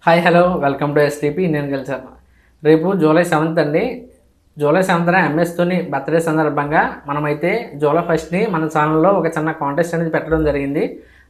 Hi hello welcome to STP Indian culture. రేపు July 7th అండి. July 7th ఎంఎస్తోని birthday సందర్భంగా మనమైతే జూలై 1st మన ఛానల్లో ఒక చిన్న కాంటెస్ట్ అనేది పెట్టడం జరిగింది.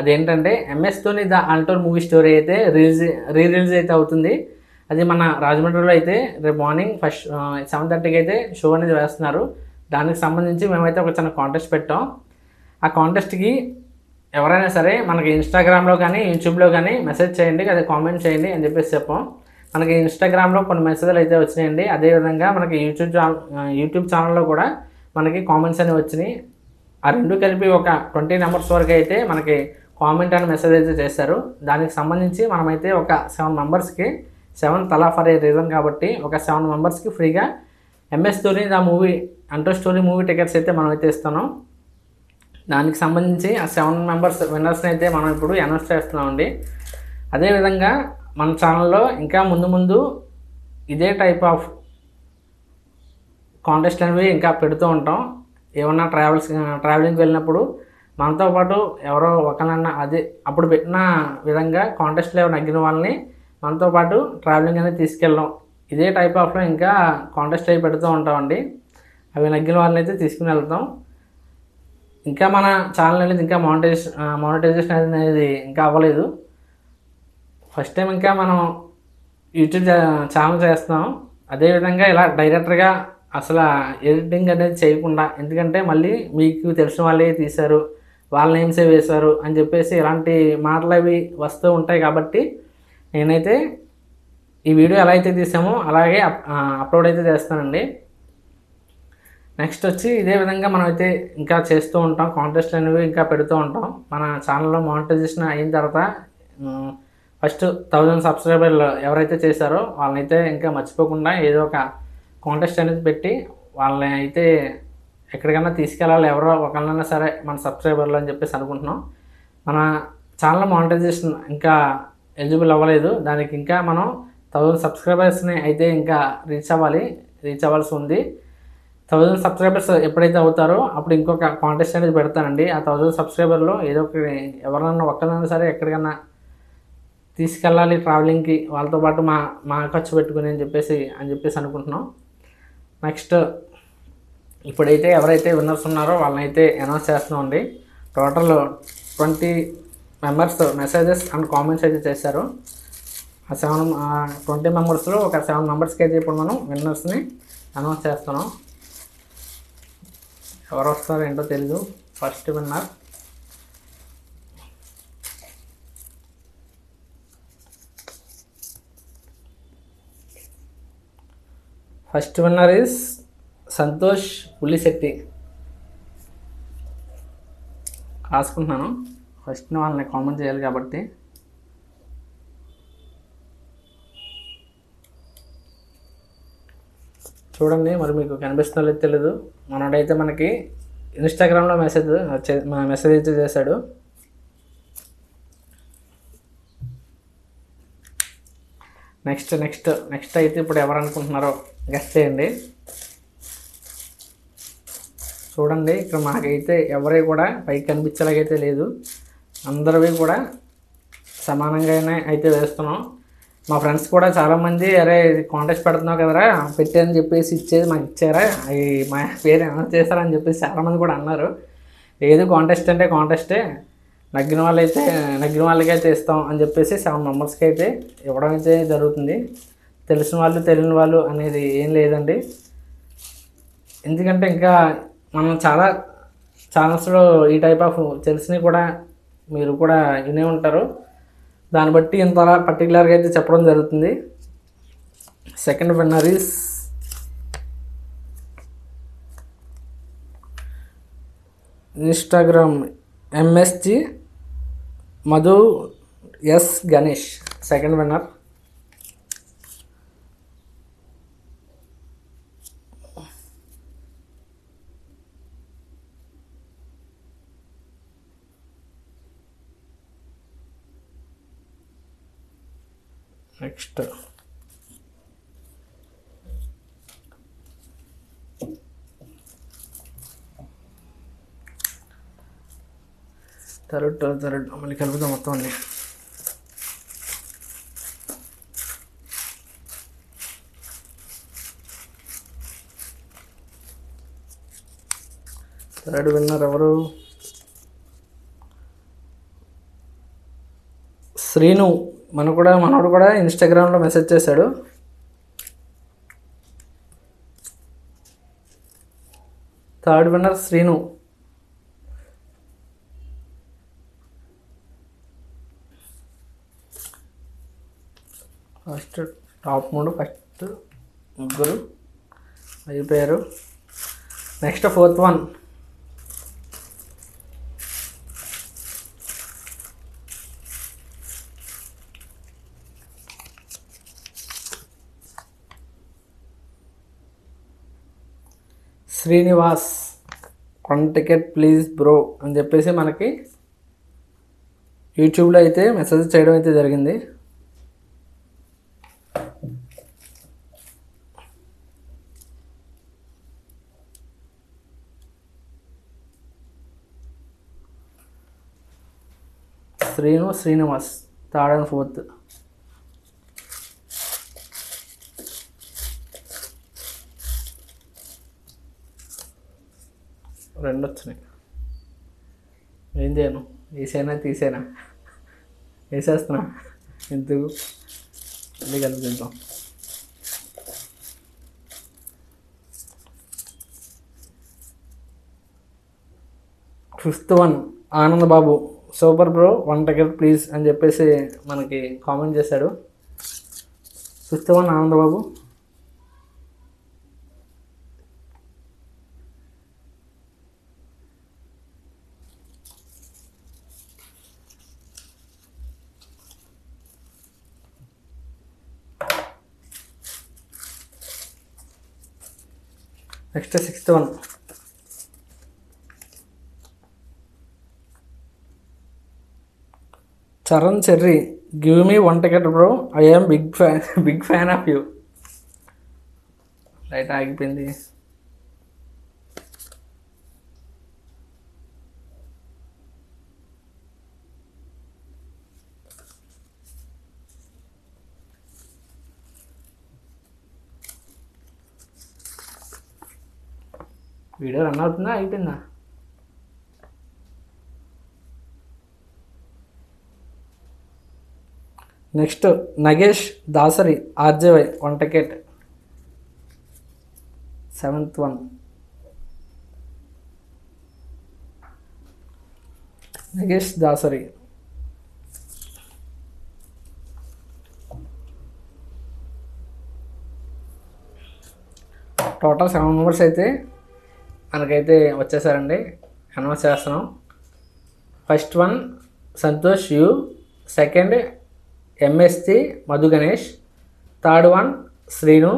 అదేంటంటే ఎంఎస్తోని ద అల్టోర్ మూవీ స్టోరీ అయితే రిలీజ్ అయితే అవుతుంది. అది మన రాజమండ్రిలో అయితే రేపు మార్నింగ్ 7:30కి అయితే షో అనేది వేస్తున్నారు. దానికి సంబంధించి మేమైతే ఒక చిన్న కాంటెస్ట్ పెట్టాం. ఆ కాంటెస్ట్కి ఎవరైనా సరే మనకి ఇన్స్టాగ్రామ్లో కానీ యూట్యూబ్లో కానీ మెసేజ్ చేయండి, అది కామెంట్ చేయండి అని చెప్పాం. మనకి ఇన్స్టాగ్రామ్లో కొన్ని మెసేజ్లు అయితే వచ్చినాయండి. అదేవిధంగా మనకి యూట్యూబ్ ఛానల్లో కూడా మనకి కామెంట్స్ అనేవి వచ్చినాయి. ఆ రెండు కలిపి ఒక 20 నెంబర్స్ వరకు అయితే మనకి కామెంట్ అని మెసేజ్ అయితే చేశారు. దానికి సంబంధించి మనమైతే ఒక 7 మెంబర్స్కి 7 తలా ఫర్ ఏ రీజన్ కాబట్టి ఒక 7 మెంబర్స్కి ఫ్రీగా ఎంఎస్ ధోని ద మూవీ అంటూ స్టోరీ మూవీ టికెట్స్ అయితే మనమైతే ఇస్తున్నాం. దానికి సంబంధించి ఆ 7 మెంబర్స్ విన్నర్స్ని అయితే మనం ఇప్పుడు అనౌన్స్ చేస్తున్నామండి. అదేవిధంగా మన ఛానల్లో ఇంకా ముందు ఇదే టైప్ ఆఫ్ కాంటెస్ట్ అనేవి ఇంకా పెడుతూ ఉంటాం. ఏమన్నా ట్రావెలింగ్కి వెళ్ళినప్పుడు మనతో పాటు ఎవరో ఒకనన్నా అదే అప్పుడు పెట్టిన విధంగా కాంటెస్ట్లో ఎవరు నగ్గిన వాళ్ళని మనతో పాటు ట్రావెలింగ్ అనేది తీసుకెళ్ళాం. ఇదే టైప్ ఆఫ్లో ఇంకా కాంటెస్ట్ అవి పెడుతూ ఉంటామండి. అవి నగ్గిన వాళ్ళని అయితే తీసుకుని వెళ్తాం. ఇంకా మన ఛానల్ అనేది ఇంకా మానిటైజేషన్ అనేది ఇంకా అవ్వలేదు. ఫస్ట్ టైం ఇంకా మనం యూట్యూబ్ ఛానల్ చేస్తున్నాం. అదేవిధంగా ఇలా డైరెక్టర్గా అసలు ఎడిటింగ్ అనేది చేయకుండా, ఎందుకంటే మళ్ళీ మీకు తెలిసిన వాళ్ళే తీశారు, వాళ్ళ నేమ్సే వేశారు అని చెప్పేసి ఇలాంటి మాటలు అవి వస్తూ ఉంటాయి. కాబట్టి నేనైతే ఈ వీడియో ఎలా అయితే తీసామో అలాగే అప్లోడ్ అయితే చేస్తానండి. నెక్స్ట్ వచ్చి ఇదే విధంగా మనమైతే ఇంకా చేస్తూ ఉంటాం, కాంటెస్ట్ అనేవి ఇంకా పెడుతూ ఉంటాం. మన ఛానల్లో మానిటైజేషన్ అయిన తర్వాత ఫస్ట్ 1000 సబ్స్క్రైబర్లు ఎవరైతే చేశారో వాళ్ళనైతే ఇంకా మర్చిపోకుండా ఏదో ఒక కాంటెస్ట్ అనేది పెట్టి వాళ్ళని అయితే ఎక్కడికైనా తీసుకెళ్ళాలి, ఎవరో ఒకళ్ళైనా సరే మన సబ్స్క్రైబర్లు అని చెప్పేసి అనుకుంటున్నాం. మన ఛానల్ మానిటైజేషన్ ఇంకా ఎలిజిబుల్ అవ్వలేదు. దానికి ఇంకా మనం 1000 సబ్స్క్రైబర్స్ని అయితే ఇంకా రీచ్ అవ్వాల్సి ఉంది. 1000 సబ్స్క్రైబర్స్ ఎప్పుడైతే అవుతారో అప్పుడు ఇంకొక కాంటెస్ట్ అనేది పెడతానండి. ఆ 1000 సబ్స్క్రైబర్లో ఏదో ఒక ఎవరన్నా ఒక్కరైనా సరే ఎక్కడికన్నా తీసుకెళ్ళాలి ట్రావెలింగ్కి, వాళ్ళతో పాటు మా ఖర్చు పెట్టుకుని అని చెప్పేసి అనుకుంటున్నాం. నెక్స్ట్ ఇప్పుడైతే ఎవరైతే విన్నర్స్ ఉన్నారో వాళ్ళనైతే అనౌన్స్ చేస్తున్నామండి. Total 20 members messages and comments అయితే చేశారు. ఆ 20 మెంబర్స్లో ఒక 7 మెంబర్స్కి అయితే ఇప్పుడు మనం విన్నర్స్ని అనౌన్స్ చేస్తున్నాం. ఎవరు వస్తారో ఏంటో తెలీదు. First winner is Santosh Pulishetti. రాసుకుంటున్నాను. ఫస్ట్ వాళ్ళని కామెంట్ చేయాలి కాబట్టి. చూడండి, మరి మీకు కనిపిస్తుందో లేదో తెలీదు. మనోడైతే మనకి ఇన్స్టాగ్రామ్లో మెసేజ్ అయితే చేశాడు. నెక్స్ట్ అయితే ఇప్పుడు ఎవరు అనుకుంటున్నారో గెస్ చేయండి. చూడండి, ఇక్కడ మాకైతే ఎవరి కూడా పైకి కనిపించేలాగైతే లేదు. అందరివి కూడా సమానంగానే అయితే వేస్తున్నాం. మా ఫ్రెండ్స్ కూడా చాలామంది అరే ఇది కాంటెస్ట్ పెడుతున్నావు కదరా పెట్టని చెప్పేసి ఇచ్చేది మాకు ఇచ్చారా, అవి మా పేరు ఏమైనా చేస్తారని చెప్పేసి చాలామంది కూడా అన్నారు. ఏది కాంటెస్ట్ అంటే కాంటెస్టే, నగ్గిన వాళ్ళకైతే ఇస్తాం అని చెప్పేసి 7 మెంబర్స్కి అయితే ఇవ్వడం అయితే జరుగుతుంది. తెలిసిన వాళ్ళు తెలియని వాళ్ళు అనేది ఏం లేదండి. ఎందుకంటే ఇంకా మనం చాలా ఛానల్స్లో ఈ టైప్ ఆఫ్ తెలిసినవి కూడా మీరు కూడా వినే ఉంటారు. దాన్ని బట్టి ఇంత పర్టికులర్గా అయితే చెప్పడం జరుగుతుంది. Second winner is Instagram MSG Madhu S Ganesh, second winner. Next third మళ్ళీ కలుపుతాం మొత్తం అన్నీ. థర్డ్ విన్నర్ ఎవరు? శ్రీను. మనోడు కూడా ఇన్స్టాగ్రామ్లో మెసేజ్ చేశాడు. Third winner Srinu. First top 3 first ముగ్గురు అయిపోయారు. Next fourth one. Srinivas 1 ticket please bro అని చెప్పేసి మనకి యూట్యూబ్లో అయితే మెసేజ్ చేయడం అయితే జరిగింది. Srinivas third and fourth. రెండు వచ్చినాయి. ఏం చేయను, వేసేనా తీసేనా? వేసేస్తున్నా, ఎందుకు మళ్ళీ కనిపిద్దాం. Fifth one Anand Babu. Super bro 1 ticket please అని చెప్పేసి మనకి కామెంట్ చేశాడు. Fifth one Anand Babu. Next sixth one. Charan Cherry. Give me 1 ticket bro, I am big fan of you. Light ఆగిపోయింది. వీడియో రన్ అవుతుందా, అయిపోయిందా? Next Nagesh Dasari RJY 1 ticket. Seventh one. Nagesh Dasari. Total 7 members అయితే మనకైతే వచ్చేసారండి. అనౌన్స్ చేస్తున్నాం. First one Santosh U, second MSc Madhu Ganesh, third one Srinu,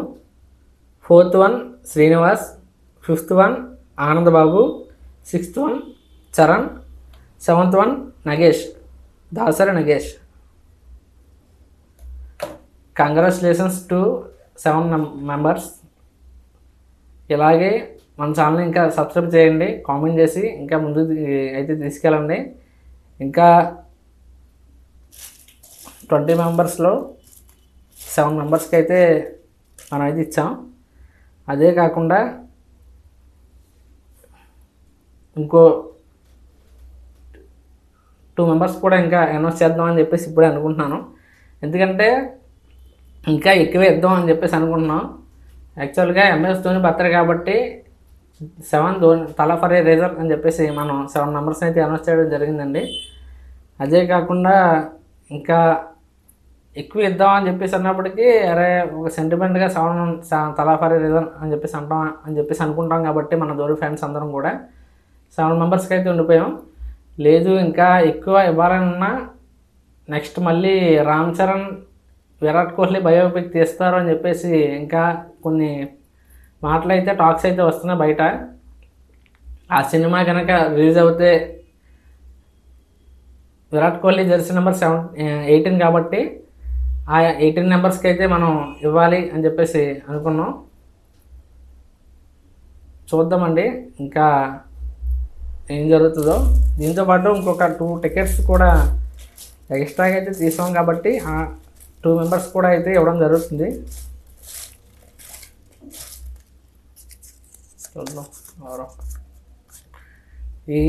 fourth one Srinivas, fifth one Anand Babu, sixth one Charan, seventh one Nagesh Dasari Nagesh. Congratulations to 7 members. ఇలాగే మన ఛానల్ని ఇంకా సబ్స్క్రైబ్ చేయండి, కామెంట్ చేసి ఇంకా ముందుకు అయితే తీసుకెళ్ళండి. ఇంకా 20 మెంబర్స్లో 7 మెంబర్స్కి అయితే మనం అయితే ఇచ్చాం. అదే కాకుండా ఇంకో 2 మెంబర్స్ కూడా ఇంకా అనౌన్స్ చేద్దామని చెప్పేసి ఇప్పుడే అనుకుంటున్నాను. ఎందుకంటే ఇంకా ఎక్కువే ఇద్దాం అని చెప్పేసి అనుకుంటున్నాం. యాక్చువల్గా ఎంఎస్ ధోని బర్త్డే కాబట్టి 7 ధోని తలా ఫర్ ఏ రీజన్ అని చెప్పేసి మనం 7 మెంబర్స్ అయితే అనౌన్స్ చేయడం జరిగిందండి. అదే కాకుండా ఇంకా ఎక్కువ ఇద్దామని చెప్పేసి అన్నప్పటికీ అరే ఒక సెంటిమెంట్గా 7 తలా ఫర్ ఏ రీజన్ అని చెప్పేసి అనుకుంటాం కాబట్టి మన ధోని ఫ్యాన్స్ అందరం కూడా 7 మెంబర్స్కి అయితే ఉండిపోయాం. లేదు ఇంకా ఎక్కువ ఇవ్వాలన్నా నెక్స్ట్ మళ్ళీ రామ్ చరణ్ విరాట్ కోహ్లీ బయోపిక్ తీస్తారు అని చెప్పేసి ఇంకా కొన్ని మాటలు అయితే టాక్స్ అయితే వస్తున్నాయి బయట. ఆ సినిమా కనుక రిలీజ్ అవుతే విరాట్ కోహ్లీ జెర్సీ నెంబర్ 18 కాబట్టి ఆ 18 నెంబర్స్కి అయితే మనం ఇవ్వాలి అని చెప్పేసి అనుకున్నాం. చూద్దామండి ఇంకా ఏం జరుగుతుందో. దీంతోపాటు ఇంకొక 2 టికెట్స్ కూడా ఎక్స్ట్రాగా అయితే తీసాం కాబట్టి ఆ 2 మెంబర్స్ కూడా అయితే ఇవ్వడం జరుగుతుంది. చూద్దాం ఎవరో ఈ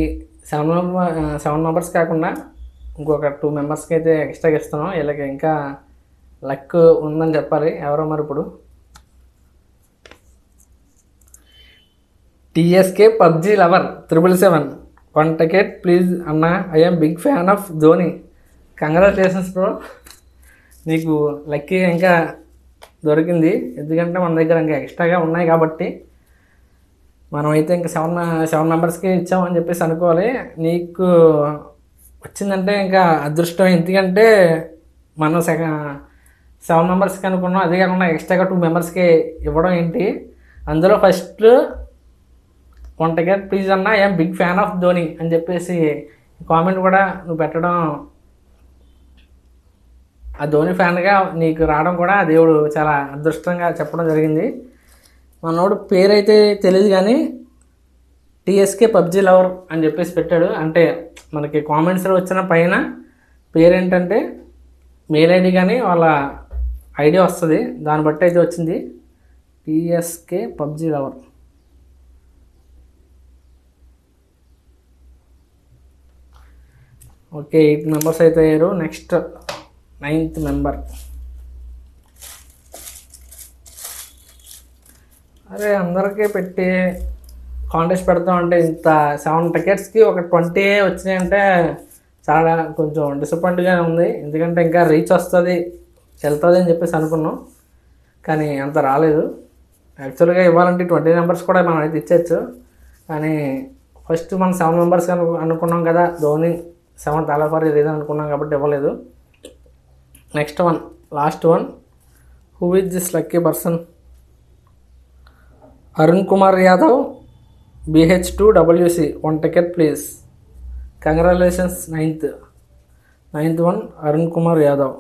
7 మెంబర్స్ కాకుండా ఇంకొక 2 మెంబర్స్కి అయితే ఎక్స్ట్రాగా ఇస్తున్నాం. వీళ్ళకి ఇంకా లక్ ఉందని చెప్పాలి. ఎవరో మరి ఇప్పుడు TSK PUBG lover 777 1 ticket please అన్న. I'm big fan of Dhoni. Congratulations bro, నీకు లక్కీ ఇంకా దొరికింది. ఎందుకంటే మన దగ్గర ఇంకా ఎక్స్ట్రాగా ఉన్నాయి కాబట్టి మనమైతే ఇంకా 7 మెంబర్స్కి ఇచ్చామని చెప్పేసి అనుకోవాలి. నీకు వచ్చిందంటే ఇంకా అదృష్టం. ఎందుకంటే మనం 7 మెంబర్స్కి అనుకున్నాం, అదే కాకుండా ఎక్స్ట్రాగా 2 మెంబర్స్కి ఇవ్వడం ఏంటి. అందులో ఫస్ట్ 1 టికెట్ ప్లీజ్ అన్న I'm big fan of Dhoni అని చెప్పేసి కామెంట్ కూడా నువ్వు పెట్టడం, ఆ ధోని ఫ్యాన్గా నీకు రావడం కూడా దేవుడు చాలా అదృష్టంగా చెప్పడం జరిగింది. మనోడు పేరైతే తెలియదు కానీ టీఎస్కే పబ్జీ లవర్ అని చెప్పేసి పెట్టాడు. అంటే మనకి కామెంట్స్లో వచ్చిన పైన పేరేంటంటే మెయిల్ ఐడి కానీ వాళ్ళ ఐడి వస్తుంది, దాన్ని బట్టి అయితే వచ్చింది. TSK PUBG lover. Okay, 8 members అయితే అయ్యారు. Next 9th member. అరే అందరికీ పెట్టి కాంటెస్ట్ పెడతామంటే ఇంత 7 టికెట్స్కి ఒక 20 వచ్చినాయంటే చాలా కొంచెం డిసప్పాయింట్గానే ఉంది. ఎందుకంటే ఇంకా రీచ్ వెళ్తుంది అని చెప్పేసి అనుకున్నాం, కానీ అంత రాలేదు. యాక్చువల్గా ఇవ్వాలంటే 20 మెంబర్స్ కూడా మనం అయితే ఇచ్చేయచ్చు, కానీ ఫస్ట్ మనం 7 మెంబర్స్ అనుకున్నాం కదా, ధోని 7th ఆల్ ఏదో అనుకున్నాం కాబట్టి ఇవ్వలేదు. Next one, last one. Who is this lucky person? Arun Kumar Yadav BH2WC 1 ticket please. Congratulations. 9th one Arun Kumar Yadav.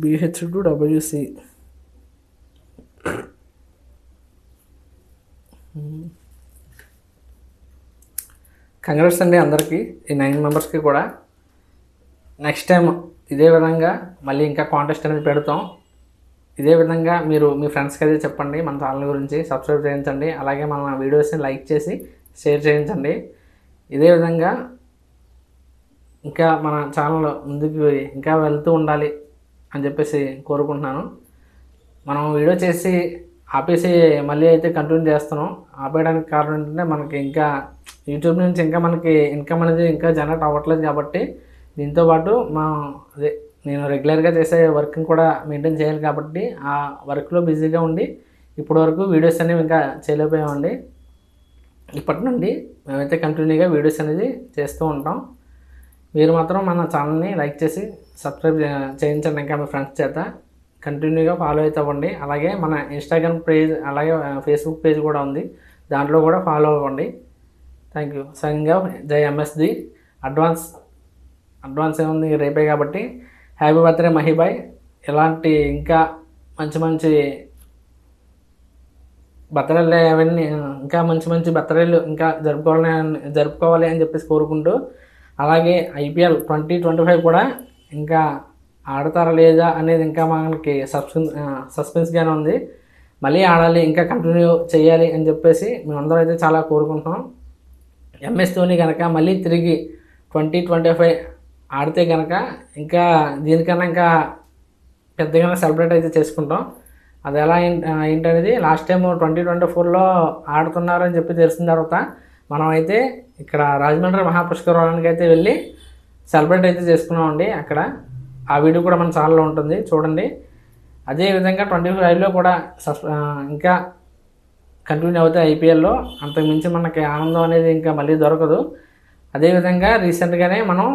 BH2WC. Congrats అండి అందరికీ, ఈ 9 మెంబర్స్కి కూడా. నెక్స్ట్ టైం ఇదే విధంగా మళ్ళీ ఇంకా కాంటెస్ట్ అనేది పెడతాం. ఇదే విధంగా మీరు మీ ఫ్రెండ్స్కి అయితే చెప్పండి, మన ఛానల్ గురించి సబ్స్క్రైబ్ చేయించండి. అలాగే మన వీడియోస్ని లైక్ చేసి షేర్ చేయించండి. ఇదే విధంగా ఇంకా మన ఛానల్ ముందుకు ఇంకా వెళ్తూ ఉండాలి అని చెప్పేసి కోరుకుంటున్నాను. మనం వీడియో చేసి ఆపేసి మళ్ళీ అయితే కంటిన్యూ చేస్తున్నాం. ఆపేయడానికి కారణం ఏంటంటే మనకి ఇంకా యూట్యూబ్ నుంచి ఇంకా మనకి ఇన్కమ్ అనేది ఇంకా జనరేట్ అవ్వట్లేదు కాబట్టి, దీంతోపాటు నేను రెగ్యులర్గా చేసే వర్క్ని కూడా మెయింటైన్ చేయాలి కాబట్టి ఆ వర్క్లో బిజీగా ఉండి ఇప్పటి వరకు వీడియోస్ అనేవి ఇంకా చేయలేకపోయామండి. ఇప్పటి నుండి మేమైతే కంటిన్యూగా వీడియోస్ అనేది చేస్తూ ఉంటాం. మీరు మాత్రం మన ఛానల్ని లైక్ చేసి సబ్స్క్రైబ్ చేయించండి ఇంకా మీ ఫ్రెండ్స్ చేత. కంటిన్యూగా ఫాలో అయితే అవ్వండి. అలాగే మన ఇన్స్టాగ్రామ్ పేజ్ అలాగే ఫేస్బుక్ పేజ్ కూడా ఉంది, దాంట్లో కూడా ఫాలో అవ్వండి. Thank you. సైనింగ్ ఆఫ్ జై ఎంఎస్డి. అడ్వాన్స్ ఏముంది రేపే కాబట్టి హ్యాపీ బర్త్డే మహిబాయ్. ఇలాంటి ఇంకా మంచి బర్త్డేలు అవన్నీ ఇంకా మంచి బర్త్డేలు ఇంకా జరుపుకోవాలి అని చెప్పేసి కోరుకుంటూ, అలాగే IPL 2025 కూడా ఇంకా ఆడతారా లేదా అనేది ఇంకా మనకి సస్పెన్స్గానే ఉంది. మళ్ళీ ఆడాలి, ఇంకా కంటిన్యూ చేయాలి అని చెప్పేసి మేమందరం అయితే చాలా కోరుకుంటున్నాం. MS ధోని కనుక మళ్ళీ తిరిగి 2025 ఆడితే కనుక ఇంకా దీనికన్నా ఇంకా పెద్దగా సెలబ్రేట్ అయితే చేసుకుంటాం. అది ఎలా ఏంటనేది లాస్ట్ టైం 2024లో ఆడుతున్నారని చెప్పి తెలిసిన తర్వాత మనమైతే ఇక్కడ రాజమండ్రి మహాపుష్కరానికి అయితే వెళ్ళి సెలబ్రేట్ అయితే చేసుకున్నామండి. అక్కడ ఆ వీడియో కూడా మన ఛానల్లో ఉంటుంది, చూడండి. అదేవిధంగా 25లో కూడా ఇంకా కంటిన్యూ అవుతాయి IPLలో. అంతకుమించి మనకి ఆనందం అనేది ఇంకా మళ్ళీ దొరకదు. అదేవిధంగా రీసెంట్గానే మనం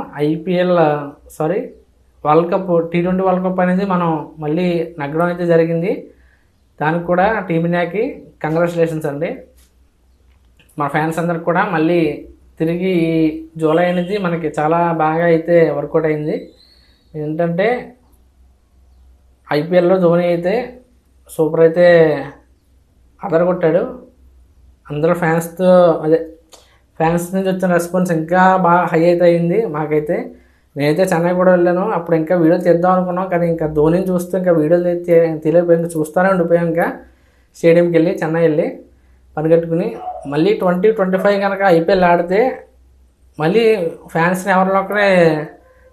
world cup T20 world cup అనేది మనం మళ్ళీ నగ్గడం అయితే జరిగింది. దానికి కూడా టీమిండియాకి కంగ్రాచులేషన్స్ అండి. మా ఫ్యాన్స్ అందరికి కూడా మళ్ళీ తిరిగి జూలై అనేది మనకి చాలా బాగా అయితే వర్కౌట్ అయింది. ఏంటంటే IPLలో ధోని అయితే సూపర్ అయితే అదరగొట్టాడు. అందరూ ఫ్యాన్స్ నుంచి వచ్చిన రెస్పాన్స్ ఇంకా బాగా హై అయితే అయింది. మాకైతే నేనైతే చెన్నై కూడా వెళ్ళాను. అప్పుడు ఇంకా వీడియో తీద్దాం అనుకున్నాం, కానీ ఇంకా ధోనిని చూస్తూ ఇంకా వీడియోలు తీయలేకపోయింది. చూస్తూనే ఉండిపోయాం. ఇంకా స్టేడియంకి వెళ్ళి చెన్నై వెళ్ళి పని కట్టుకుని మళ్ళీ 2025 కనుక ఐపీఎల్ ఆడితే మళ్ళీ ఫ్యాన్స్ని ఎవరిలో ఒకరే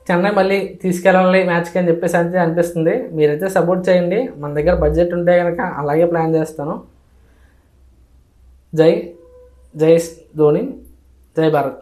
చెన్నై మళ్ళీ తీసుకెళ్ళాలి మ్యాచ్కి అని చెప్పేసి అయితే అనిపిస్తుంది. మీరైతే సపోర్ట్ చేయండి. మన దగ్గర బడ్జెట్ ఉంటే కనుక అలాగే ప్లాన్ చేస్తాను. జై ధోని, జై భారత్.